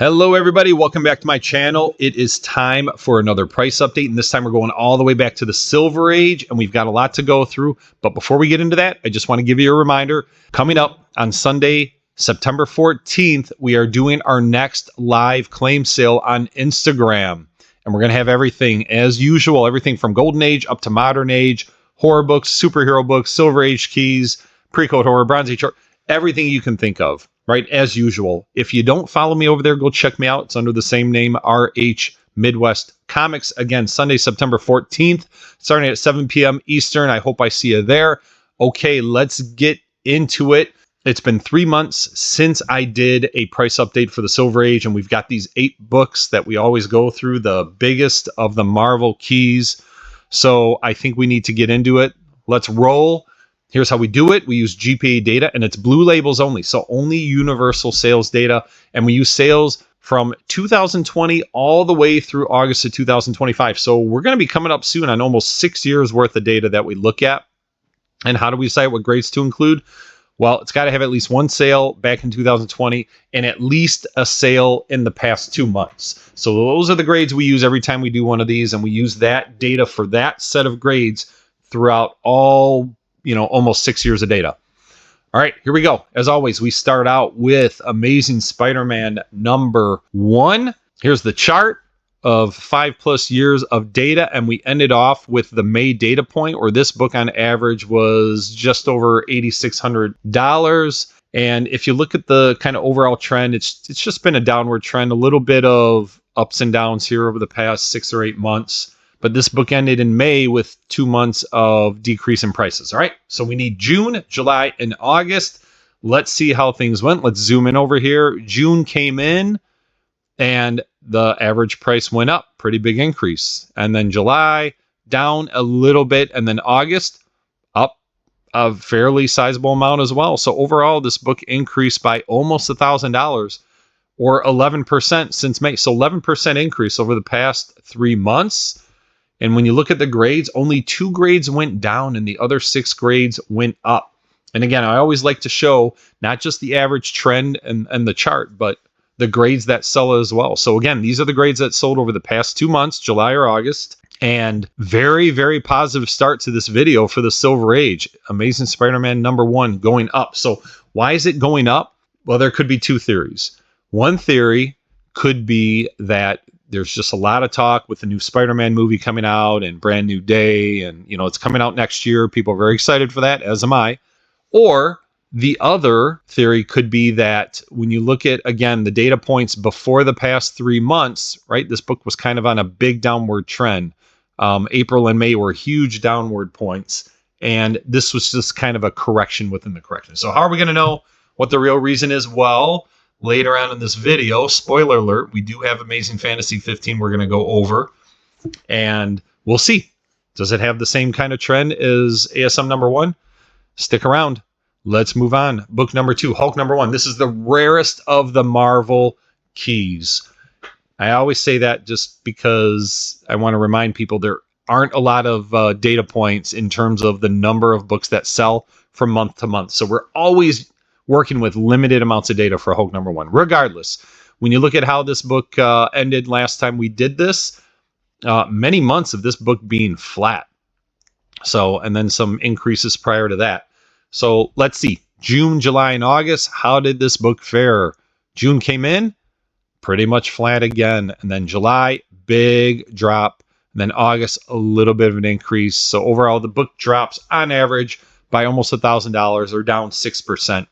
Hello everybody, welcome back to my channel. It is time for another price update, and this time we're going all the way back to the Silver Age, and we've got a lot to go through. But before we get into that, I just want to give you a reminder. Coming up on Sunday, September 14th, we are doing our next live claim sale on Instagram. And we're going to have everything as usual, everything from Golden Age up to Modern Age, horror books, superhero books, Silver Age keys, pre-code horror, Bronze Age horror, everything you can think of. Right, as usual. If you don't follow me over there, go check me out. It's under the same name, RH Midwest Comics. Again, Sunday, September 14th, starting at 7 p.m. Eastern. I hope I see you there. Okay, let's get into it. It's been 3 months since I did a price update for the Silver Age, and we've got these 8 books that we always go through, the biggest of the Marvel keys. So I think we need to get into it. Let's roll. Here's how we do it. We use GPA data, and it's blue labels only, so only universal sales data. And we use sales from 2020 all the way through August of 2025. So we're going to be coming up soon on almost 6 years worth of data that we look at. And how do we decide what grades to include? Well, it's got to have at least one sale back in 2020 and at least a sale in the past 2 months. So those are the grades we use every time we do one of these, and we use that data for that set of grades throughout all almost 6 years of data. All right, here we go. As always, we start out with Amazing Spider-Man #1. Here's the chart of 5+ years of data, and we ended off with the May data point, where this book on average was just over $8,600. And if you look at the kind of overall trend, it's just been a downward trend, a little bit of ups and downs here over the past 6 or 8 months. But this book ended in May with 2 months of decrease in prices. All right, so we need June, July, and August. Let's see how things went. Let's zoom in over here. June came in, and the average price went up. Pretty big increase. And then July, down a little bit. And then August, up a fairly sizable amount as well. So overall, this book increased by almost $1,000, or 11% since May. So 11% increase over the past 3 months. And when you look at the grades, only 2 grades went down and the other 6 grades went up. And again, I always like to show not just the average trend and the chart, but the grades that sell as well. So again, these are the grades that sold over the past 2 months, July or August. And very, very positive start to this video for the Silver Age. Amazing Spider-Man #1 going up. So why is it going up? Well, there could be 2 theories. One theory could be that there's just a lot of talk with the new Spider-Man movie coming out and Brand New Day, and it's coming out next year. People are very excited for that, as am I. Or the other theory could be that when you look at, again, the data points before the past 3 months, right? This book was kind of on a big downward trend. April and May were huge downward points, and this was just kind of a correction within the correction. So how are we going to know what the real reason is? Well, later on in this video, spoiler alert, we do have Amazing Fantasy 15 we're going to go over, and we'll see. Does it have the same kind of trend as ASM #1? Stick around. Let's move on. Book #2, Hulk #1. This is the rarest of the Marvel keys. I always say that just because I want to remind people there aren't a lot of data points in terms of the number of books that sell from month to month. So we're always working with limited amounts of data for Hulk #1. Regardless, when you look at how this book ended last time we did this, many months of this book being flat. So, and then some increases prior to that. So let's see, June, July, and August, how did this book fare? June came in pretty much flat again. And then July, big drop. And then August, a little bit of an increase. So overall, the book drops on average by almost $1,000, or down 6%.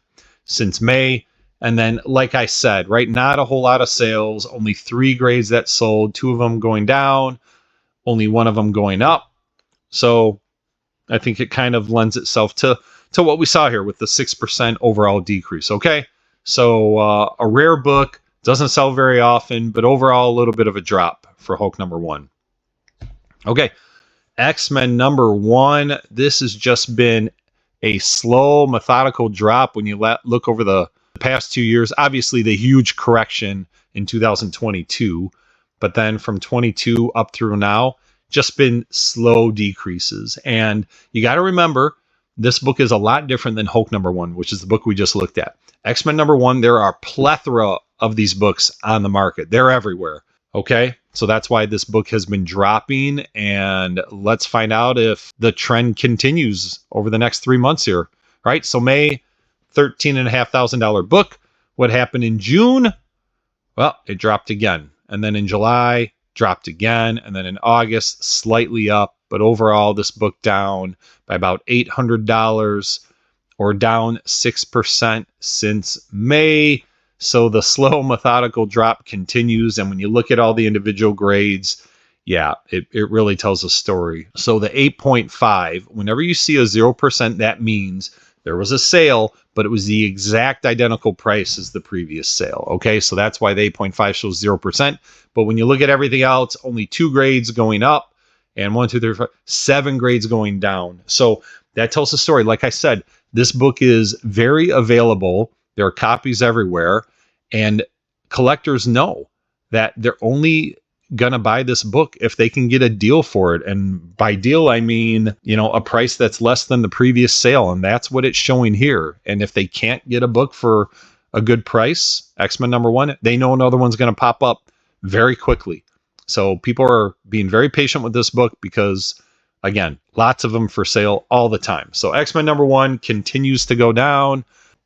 Since May. And then, like I said, right, not a whole lot of sales, only 3 grades that sold, 2 of them going down, only 1 of them going up. So I think it kind of lends itself to what we saw here with the 6% overall decrease. Okay, so a rare book, doesn't sell very often, but overall a little bit of a drop for Hulk #1. Okay, X-Men #1. This has just been a slow, methodical drop when you look over the past 2 years. Obviously, the huge correction in 2022, but then from 22 up through now, just been slow decreases. And you got to remember, this book is a lot different than Hulk #1, which is the book we just looked at. X-Men #1, there are a plethora of these books on the market. They're everywhere. Okay. So that's why this book has been dropping. And let's find out if the trend continues over the next 3 months here. Right. So May, $13,500 book. What happened in June? Well, it dropped again. And then in July, dropped again. And then in August, slightly up. But overall, this book down by about $800 or down 6% since May. So the slow, methodical drop continues. And when you look at all the individual grades, yeah, it really tells a story. So the 8.5, whenever you see a 0%, that means there was a sale, but it was the exact identical price as the previous sale. Okay, so that's why the 8.5 shows 0%. But when you look at everything else, only 2 grades going up and 1, 2, 3, 4, 7 grades going down. So that tells a story. Like I said, this book is very available. There are copies everywhere. And collectors know that they're only going to buy this book if they can get a deal for it. And by deal, I mean, a price that's less than the previous sale. And that's what it's showing here. And if they can't get a book for a good price, X-Men #1, they know another one's going to pop up very quickly. So people are being very patient with this book because, again, lots of them for sale all the time. So X-Men #1 continues to go down.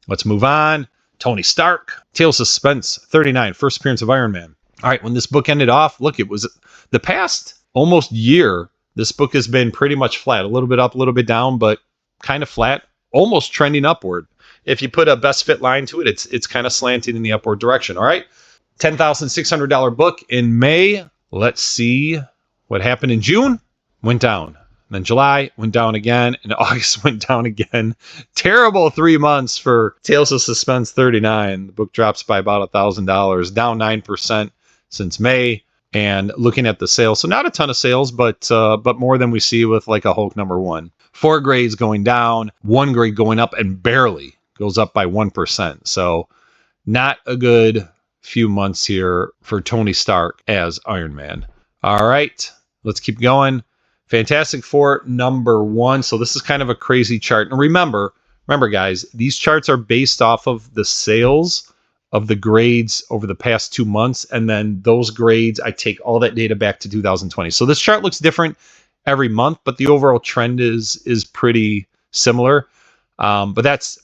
Let's move on. Tony Stark, Tales of Suspense 39, first appearance of Iron Man. All right, when this book ended off, look, it was the past almost year. This book has been pretty much flat, a little bit up, a little bit down, but kind of flat, almost trending upward. If you put a best fit line to it, it's kind of slanting in the upward direction. All right, $10,600 book in May. Let's see what happened in June. Went down. Then July went down again, and August went down again. Terrible 3 months for Tales of Suspense 39. The book drops by about $1,000, down 9% since May. And looking at the sales, so not a ton of sales, but more than we see with like a Hulk #1. 4 grades going down, 1 grade going up, and barely goes up by 1%. So not a good few months here for Tony Stark as Iron Man. All right, let's keep going. Fantastic Four #1. So this is kind of a crazy chart. And remember guys, these charts are based off of the sales of the grades over the past 2 months. And then those grades, I take all that data back to 2020. So this chart looks different every month, but the overall trend is pretty similar. But that's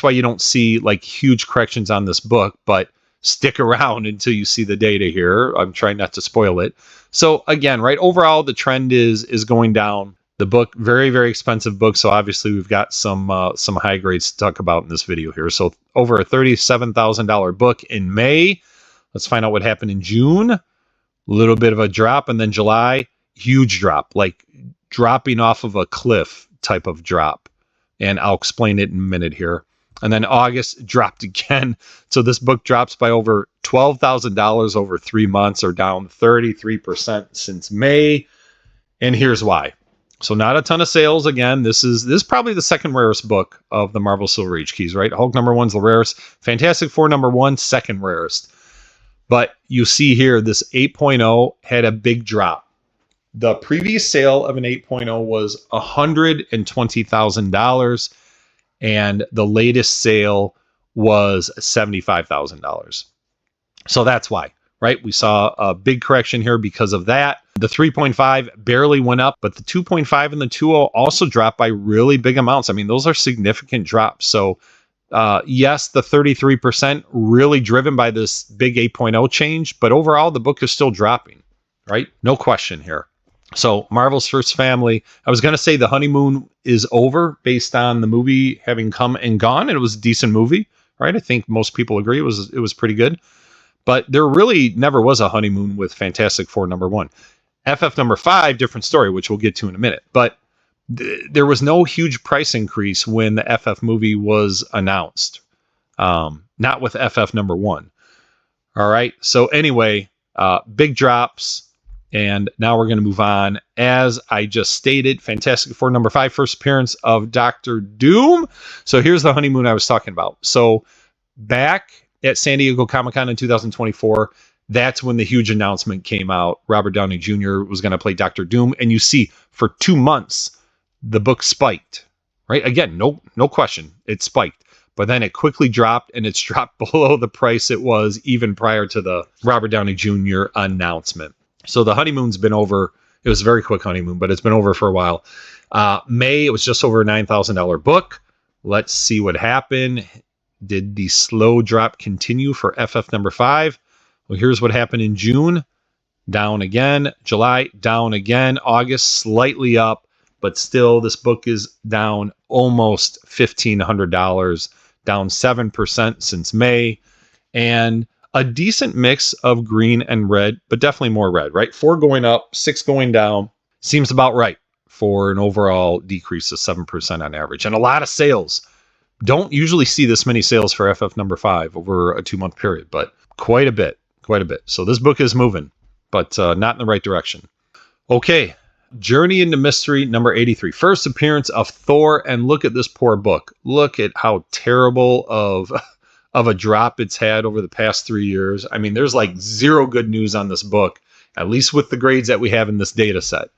why you don't see like huge corrections on this book, but stick around until you see the data here. I'm trying not to spoil it. So again, right, overall, the trend is going down. The book, very, very expensive book. So obviously we've got some high grades to talk about in this video here. So over a $37,000 book in May. Let's find out what happened in June. A little bit of a drop. And then July, huge drop, like dropping off of a cliff type of drop. And I'll explain it in a minute here. And then August dropped again. So this book drops by over $12,000 over 3 months, or down 33% since May. And here's why. So not a ton of sales. Again, this is probably the second rarest book of the Marvel Silver Age keys, right? Hulk #1's the rarest. Fantastic Four #1, second rarest. But you see here, this 8.0 had a big drop. The previous sale of an 8.0 was $120,000. And the latest sale was $75,000. So that's why, right? We saw a big correction here because of that. The 3.5 barely went up, but the 2.5 and the 2.0 also dropped by really big amounts. I mean, those are significant drops. So yes, the 33% really driven by this big 8.0 change, but overall the book is still dropping, right? No question here. So Marvel's First Family, I was going to say the honeymoon is over based on the movie having come and gone. And it was a decent movie, right? I think most people agree it was pretty good. But there really never was a honeymoon with Fantastic Four #1. FF #5, different story, which we'll get to in a minute. But there was no huge price increase when the FF movie was announced. Not with FF #1. All right. So anyway, big drops. And now we're going to move on. As I just stated, Fantastic Four #5, first appearance of Dr. Doom. So here's the honeymoon I was talking about. So back at San Diego Comic-Con in 2024, that's when the huge announcement came out. Robert Downey Jr. was going to play Dr. Doom. And you see, for 2 months, the book spiked, right? Again, no question, it spiked. but then it quickly dropped, and it's dropped below the price it was even prior to the Robert Downey Jr. announcement. So the honeymoon's been over. It was a very quick honeymoon, but it's been over for a while. May, it was just over a $9,000 book. Let's see what happened. Did the slow drop continue for FF number 5? Well, here's what happened in June. Down again. July, down again. August, slightly up, but still this book is down almost $1,500, down 7% since May, and a decent mix of green and red, but definitely more red, right? 4 going up, 6 going down. Seems about right for an overall decrease of 7% on average, and a lot of sales. Don't usually see this many sales for FF number 5 over a 2-month period, but quite a bit. So this book is moving, but not in the right direction. Okay, Journey into Mystery number 83. First appearance of Thor, and look at this poor book. Look at how terrible of a drop it's had over the past 3 years. I mean, there's like zero good news on this book, at least with the grades that we have in this data set.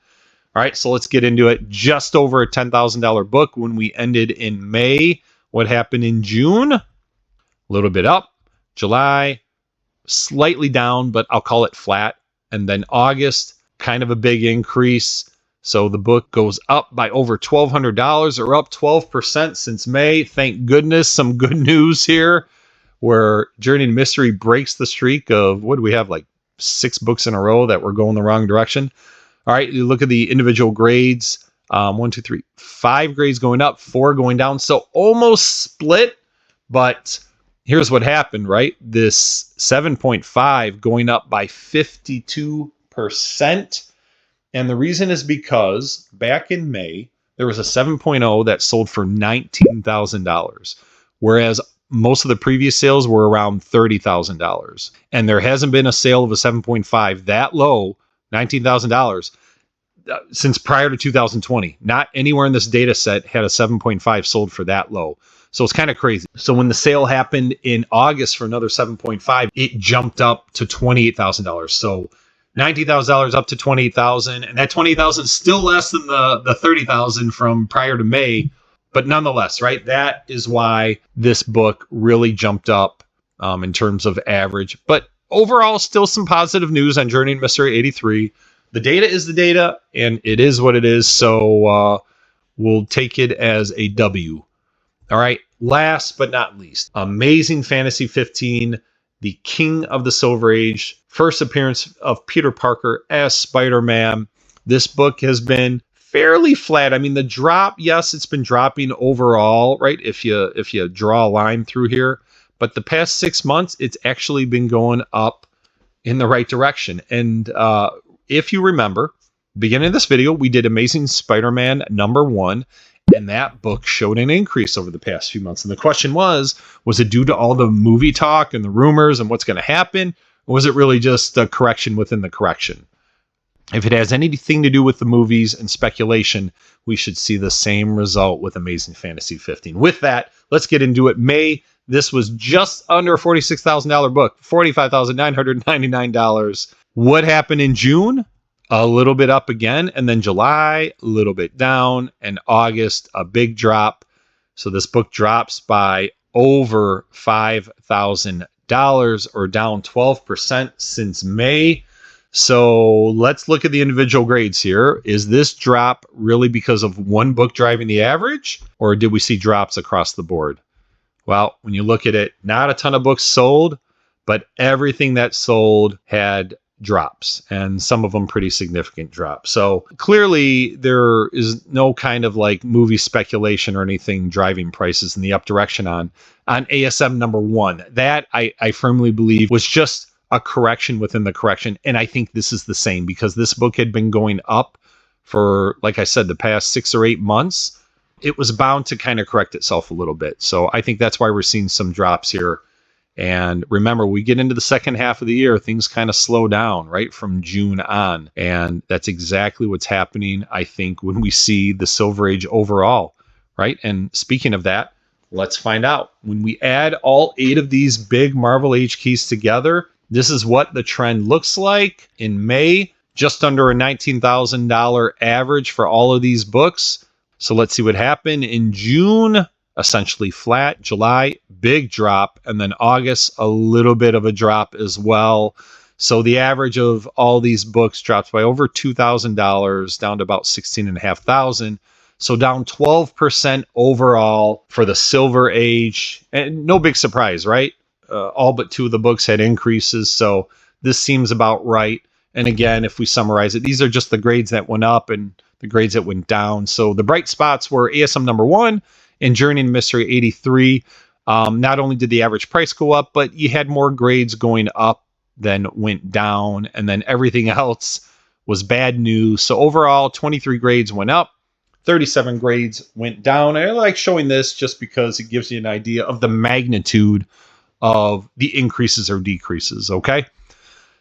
All right, so let's get into it. Just over a $10,000 book when we ended in May. What happened in June? A little bit up. July, slightly down, but I'll call it flat. And then August, kind of a big increase. So the book goes up by over $1,200, or up 12% since May. Thank goodness. Some good news here where Journey into Mystery breaks the streak of, what do we have, like 6 books in a row that were going the wrong direction. All right, you look at the individual grades. 1, 2, 3, 5 grades going up, 4 going down. So almost split, but here's what happened, right? This 7.5 going up by 52%. And the reason is because back in May, there was a 7.0 that sold for $19,000, whereas most of the previous sales were around $30,000. And there hasn't been a sale of a 7.5 that low, $19,000, since prior to 2020. Not anywhere in this data set had a 7.5 sold for that low. So it's kind of crazy. So when the sale happened in August for another 7.5, it jumped up to $28,000. So $19,000 up to $28,000, and that $28,000 is still less than the $30,000 from prior to May, but nonetheless, right? That is why this book really jumped up in terms of average. But overall, still some positive news on Journey into Mystery 83. The data is the data, and it is what it is. So we'll take it as a W. All right. Last but not least, Amazing Fantasy 15, the King of the Silver Age. First appearance of Peter Parker as Spider-Man. This book has been fairly flat. I mean, the drop, yes, it's been dropping overall, right? If you draw a line through here, but the past 6 months, it's actually been going up in the right direction. And if you remember, beginning of this video, we did Amazing Spider-Man number 1, and that book showed an increase over the past few months. And the question was it due to all the movie talk and the rumors and what's going to happen? Or was it really just a correction within the correction? If it has anything to do with the movies and speculation, we should see the same result with Amazing Fantasy 15. With that, let's get into it. May, this was just under a $46,000 book, $45,999. What happened in June? A little bit up again, and then July, a little bit down, and August, a big drop. So this book drops by over $5,000, or down 12% since May. So let's look at the individual grades here. Is this drop really because of one book driving the average, or did we see drops across the board? Well, when you look at it, not a ton of books sold, but everything that sold had drops, and some of them pretty significant drops. So clearly there is no kind of like movie speculation or anything driving prices in the up direction on ASM number 1. That I firmly believe was just a correction within the correction. And I think this is the same, because this book had been going up for, like I said, the past 6 or 8 months. It was bound to kind of correct itself a little bit. So I think that's why we're seeing some drops here. And remember, we get into the second half of the year, things kind of slow down, right, from June on. And that's exactly what's happening, I think, when we see the Silver Age overall, right? And speaking of that, let's find out. When we add all 8 of these big Marvel Age keys together, this is what the trend looks like. In May, just under a $19,000 average for all of these books. So let's see what happened. In June, essentially flat. July, big drop. And then August, a little bit of a drop as well. So the average of all these books dropped by over $2,000 down to about $16,500. So down 12% overall for the Silver Age. And no big surprise, right? All but 2 of the books had increases. So this seems about right. And again, if we summarize it, these are just the grades that went up and the grades that went down. So the bright spots were ASM number 1 and Journey into Mystery 83. Not only did the average price go up, but you had more grades going up than went down. And then everything else was bad news. So overall, 23 grades went up, 37 grades went down. And I like showing this just because it gives you an idea of the magnitude of the increases or decreases, okay?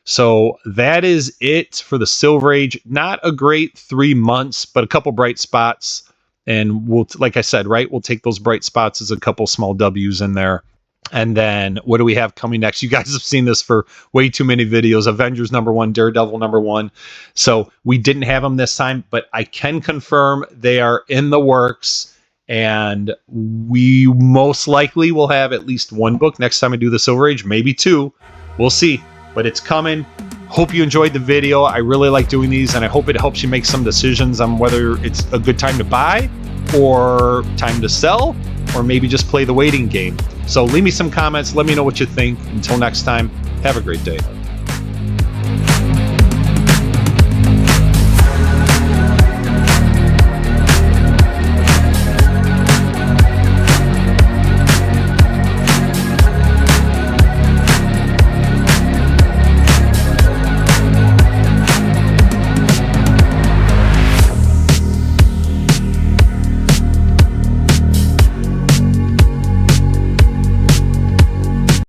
So that is it for the Silver Age. Not a great 3 months, but a couple bright spots. And we'll, like I said, right, we'll take those bright spots as a couple small W's in there. And then what do we have coming next? You guys have seen this for way too many videos. Avengers number 1, Daredevil number 1. So we didn't have them this time, but I can confirm they are in the works. And we most likely will have at least 1 book next time I do the Silver Age, maybe 2. We'll see, but it's coming. Hope you enjoyed the video. I really like doing these, and I hope it helps you make some decisions on whether it's a good time to buy or time to sell, or maybe just play the waiting game. So leave me some comments. Let me know what you think. Until next time, have a great day.